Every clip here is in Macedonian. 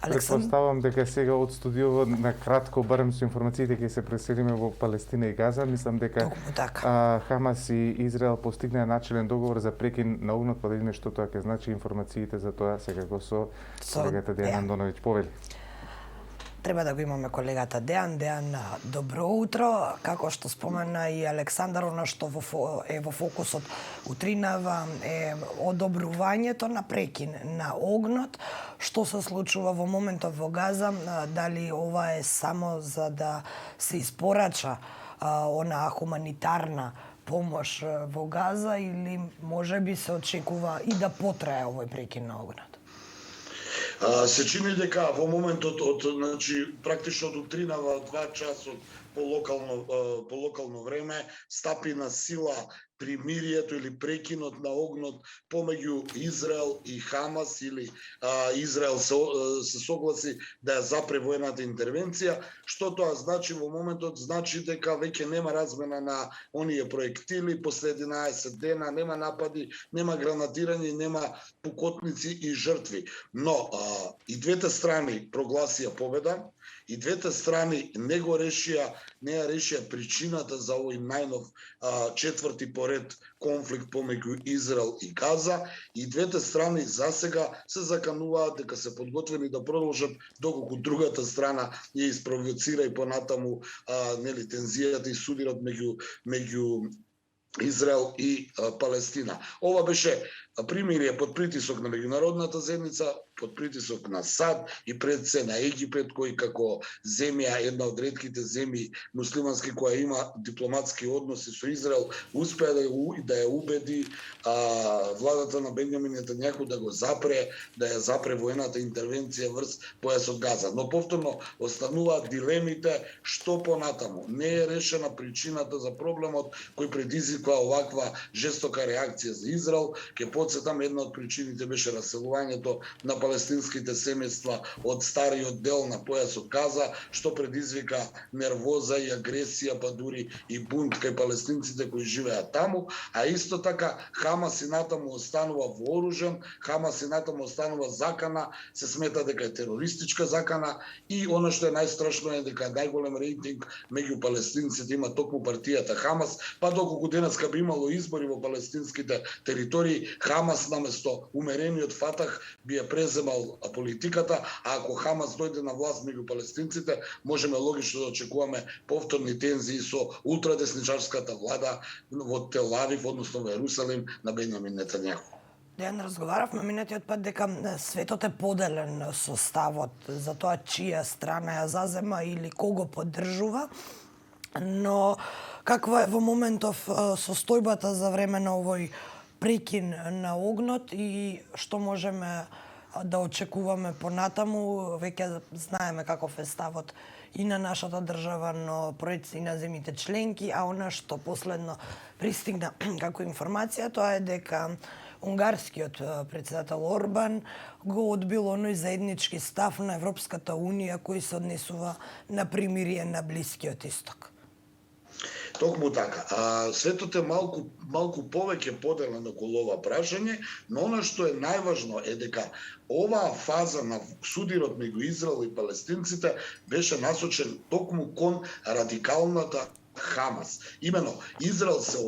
Предпоставам дека сега од студиово на кратко, барем со информациите, ќе се преселиме во Палестина и Газа. Мислам дека Хамас и Израел постигнаа начелен договор за прекин на огнот, па да видиме што тоа ќе значи. Информациите за тоа секако со колегата Дејан Андоновиќ. Повели. Треба да го имаме колегата Дејан. Дејан, добро утро. Како што спомена и Александар, она што е во фокусот утринава е одобрувањето на прекин на огнот. Што се случува во моментот во Газа? Дали ова е само за да се испорача онаа хуманитарна помош во Газа или можеби се очекува и да потрае овој прекин на огнот? Се чини дека во моментот значи практично од утринава 2 часот по локално време стапи на сила примирието или прекинот на огнот помеѓу Израел и Хамас, или Израел се согласи да ја запре воената интервенција. Што тоа значи во моментот? Значи дека веќе нема размена на оние проектили после 11 дена, нема напади, нема гранатирање, нема пукотници и жртви. Но и двете страни прогласија победа, и двете страни не ја решија причината за овој најнов четврти поред конфликт помеѓу Израел и Газа, и двете страни засега се закануваат дека се подготвени да продолжат доколку другата страна ја испровоцира и понатаму тензијата и судирот меѓу Израел и Палестина. Ова беше примирие под притисок на меѓународната заедница, под притисок на САД и пред се на Египет, кој како земја, една од ретките земји муслимански која има дипломатски односи со Израел, успеа да ја убеди владата на Бенјамин Нетањаху да ја запре воената интервенција врз појасот Газа. Но повторно остануваат дилемите што понатаму. Не е решена причината за проблемот кој предизвиква оваква жестока реакција за Израел. Ке подсетам, една од причините беше раселувањето на палестинските семејства од стариот дел на појасот Газа, што предизвика нервоза и агресија, па дури и бунт кај палестинците кои живеат таму, а исто така Хамас и натаму останува вооружен, Хамас и натаму останува закана, се смета дека е терористичка закана, и она што е најстрашно е дека најголем рейтинг меѓу палестинците има токму партијата Хамас, па доколку денеска би имало избори во палестинските територии, Хамас наместо умерениот Фатах би ја преземал политиката, а ако Хамас дојде на власт меѓу палестинците, можеме логично да очекуваме повторни тензии со ултрадесничарската влада во Тел Авив, односно во Ерусалим, на Бенјамин Нетањаху. Дејан, разговаравме минатиот пат дека светот е поделен со ставот за тоа чија страна ја зазема или кого поддржува, но каква е во моментов состојбата за време на овој прекин на огнот и што можеме да очекуваме понатаму? Веќе знаеме каков е ставот и на нашата држава, но проекции на земјите членки, а она што последно пристигна како информација, тоа е дека унгарскиот претседател Орбан го одбил оној заеднички став на Европската Унија кој се однесува на примирие на Блискиот Исток. Токму така. Светот е малку повеќе поделен околу ова прашање, но она што е најважно е дека оваа фаза на судирот меѓу Израел и палестинците беше насочен токму кон радикалната Хамас. Имено, Израел се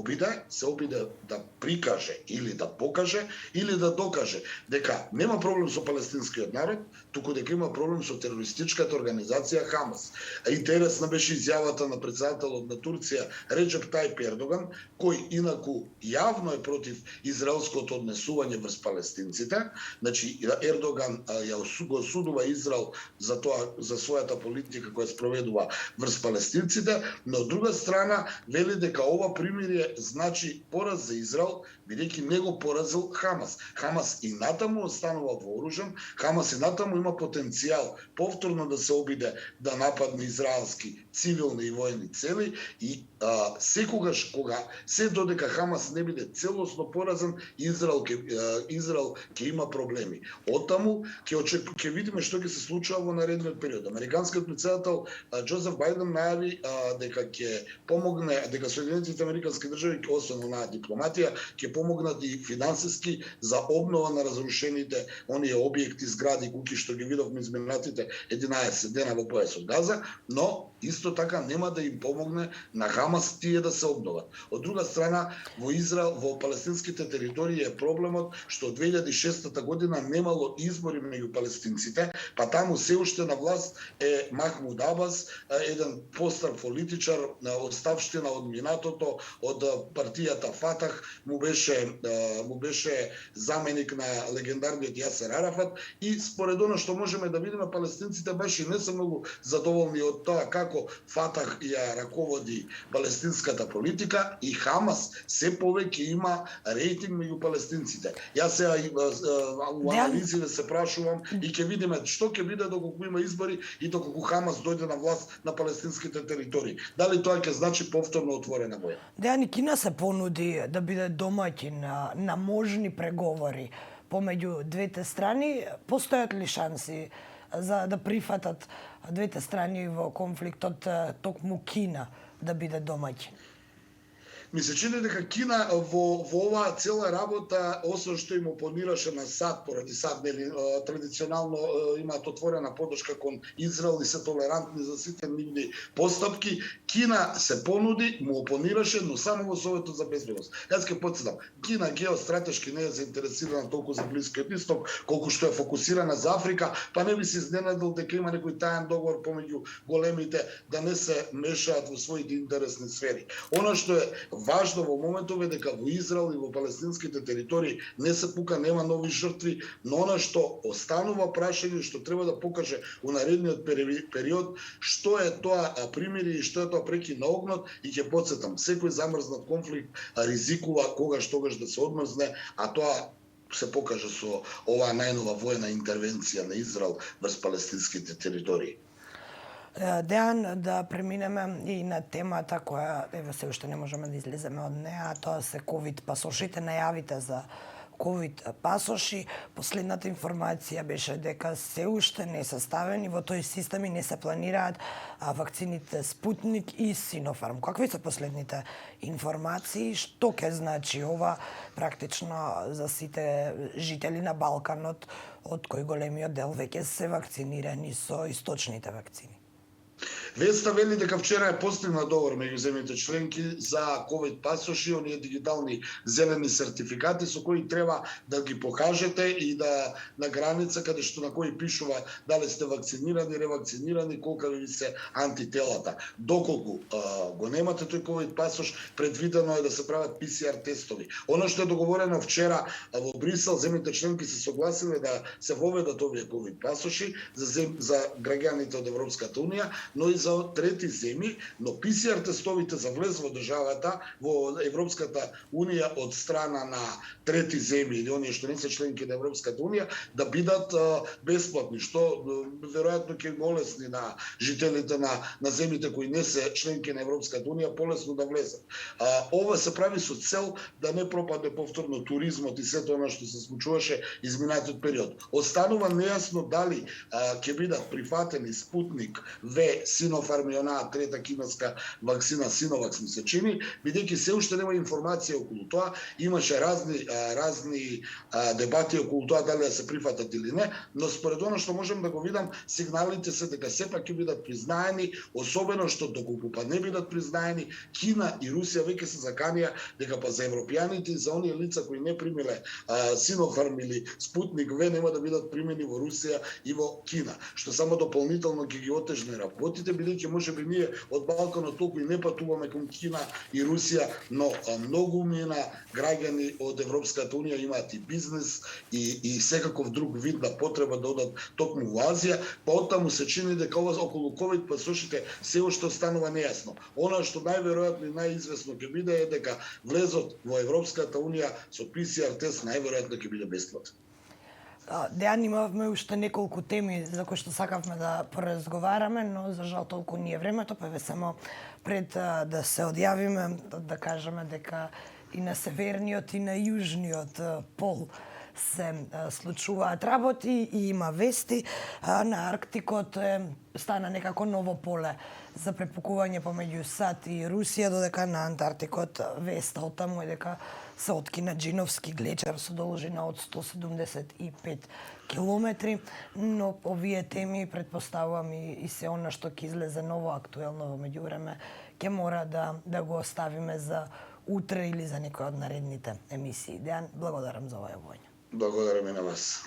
обиде да прикаже или да покаже или да докаже дека нема проблем со палестинскиот народ, туку дека има проблем со терористичката организација Хамас. Интересна беше изјавата на претседателот на Турција Реджеп Тајип Ердоган, кој инаку јавно е против израелското однесување врз палестинците. Значи Ердоган го осудува Израел за својата политика која спроведува врз палестинците, но од друга страна вели дека ова примирие значи пораз за Израел, бидејќи не го поразил Хамас. Хамас и натаму останува вооружен, Хамас и натаму има потенцијал повторно да се обиде да нападне израелски цивилни и воени цели, и секогаш кога се додека Хамас не биде целосно поразен, Израел ќе има проблеми. Оттаму ќе видиме што ќе се случува во наредниот период. Американскиот претседател Џозеф Бајден најави дека ќе помогне дека Соединетите Американски држави ќе освен онаа дипломатија ќе помогнат и финансиски за обнова на разрушените оние објекти, згради, куќи што ги видовме изминатите 11 дена во појасот Газа, но исто така нема да им помогне на Хамас тие да се обноват. Од друга страна, во Израел, во палестинските територии е проблемот што 2006 година немало избори меѓу палестинците, па таму се уште на власт е Махмуд Абас, еден постар политичар, оставштина од минатото, од партијата Фатах, му беше заменик на легендарниот Јасер Арафат и според оно што можеме да видиме, палестинците беше не се многу задоволни од тоа како Фатах ја раководи палестинската политика и Хамас се повеќе има рейтинг меѓу палестинците. Јас сега у анализите се прашувам и ќе видиме што ќе биде доколку има избори и доколку Хамас дојде на власт на палестинските територии. Дали тоа ќе значи повторно отворена војна? Дејан, Кина се понуди да биде домаќин на можни преговори помеѓу двете страни. Постојат ли шанси за да прифатат двете страни во конфликтот токму Кина да биде домаќин? Ми се чини дека Кина во оваа цела работа, освен што им опонираше на САД, поради САД традиционално имаат отворена поддршка кон Израел и се толерантни за сите нивни постапки, Кина се понуди, му опонираше, но само во Советот за безбедност. Јас ќе потсетам, Кина геостратешки не е заинтересирана толку за Блискиот Исток, колку што е фокусирана за Африка, па не би се изненадил дека има некој таен договор помеѓу големите да не се мешаат во своите интересни сфери. Она што е важно во моментов е дека во Израел и во палестинските територии не се пука, нема нови жртви, но она што останува прашање што треба да покаже у наредниот период што е тоа примири и што е тоа преки на огнот и ќе потсетам, секој замрзнат конфликт ризикува тогаш да се одмрзне, а тоа се покаже со оваа најнова војна интервенција на Израел врз палестинските територии. Дејан, да преминеме и на темата која еве се уште не можеме да излеземе од неа, тоа се ковид пасошите, најавите за ковид пасоши. Последната информација беше дека се уште не се ставени во тој систем и не се планираат вакцините Спутник и Синофарм. Какви се последните информации? Што ќе значи ова практично за сите жители на Балканот, од кои големиот дел веќе се вакцинирани со источните вакцини? Веста вели дека вчера е постигнат договор меѓу земјите членки за ковид пасоши, оние дигитални зелени сертификати со кои треба да ги покажете и да на граница каде што на кои пишува дали сте вакцинирани, ревакцинирани, колка ви се антителата. Доколку го немате тој ковид пасош, предвидено е да се прават PCR тестови. Оно што е договорено вчера во Брисел, земјите членки се согласиле да се воведат овие ковид пасоши за граѓаните од Европската унија, но и за трети земји, но PCR тестовите за влез во државата, во Европската унија од страна на трети земји или оние што не се членки на Европската унија, да бидат бесплатни, што веројатно ќе олесни на жителите на земјите кои не се членки на Европската унија полесно да влезат. Ова се прави со цел да не пропадне повторно туризмот и сето она што се случуваше изминатиот период. Останува нејасно дали ќе бидат прифатени Спутник В, Синофарм и онаа трета кинеска вакцина Синовакс ми се чини, бидејќи се уште нема информација околу тоа, имаше разни дебати околу тоа дали да се прифатат или не, но според оно што можам да го видам, сигналите се дека сепак ќе бидат признаени, особено што доколку па не бидат признаени, Кина и Русија веќе се заканија дека па за европјаните и за оние лица кои не примиле Синофарм или Спутник В нема да бидат примени во Русија и во Кина, што само дополнително ќе ги отежне работите, бидејќи можеби ние од Балканот толку и не патуваме кон Кина и Русија, но многу мина граѓани од Европската унија имаат и бизнес и секаков друг вид на потреба да одат токму во Азија, па оттаму се чини дека ова околу ковид пасошите се уште останува нејасно. Она што најверојатно и најизвестно ќе биде е дека влезот во Европската унија со PCR тест најверојатно ќе биде бесплатен. Дејан, имавме уште неколку теми за кои што сакавме да поразговараме, но за жал толку не е времето, па ве само пред да се одјавиме, да кажеме дека и на северниот и на јужниот пол се случуваат работи и има вести. На Арктикот стана некако ново поле за препукување помеѓу САД и Русија, додека на Антарктикот веста од таму е дека се откина Джиновски глечер со должина од 175 километри, но овие теми предпоставувам и се она што ќе излезе ново актуелно во меѓувреме, ќе мора да го оставиме за утре или за некој од наредните емисии. Дејан, благодарам за овој јавување. Благодарам и на вас.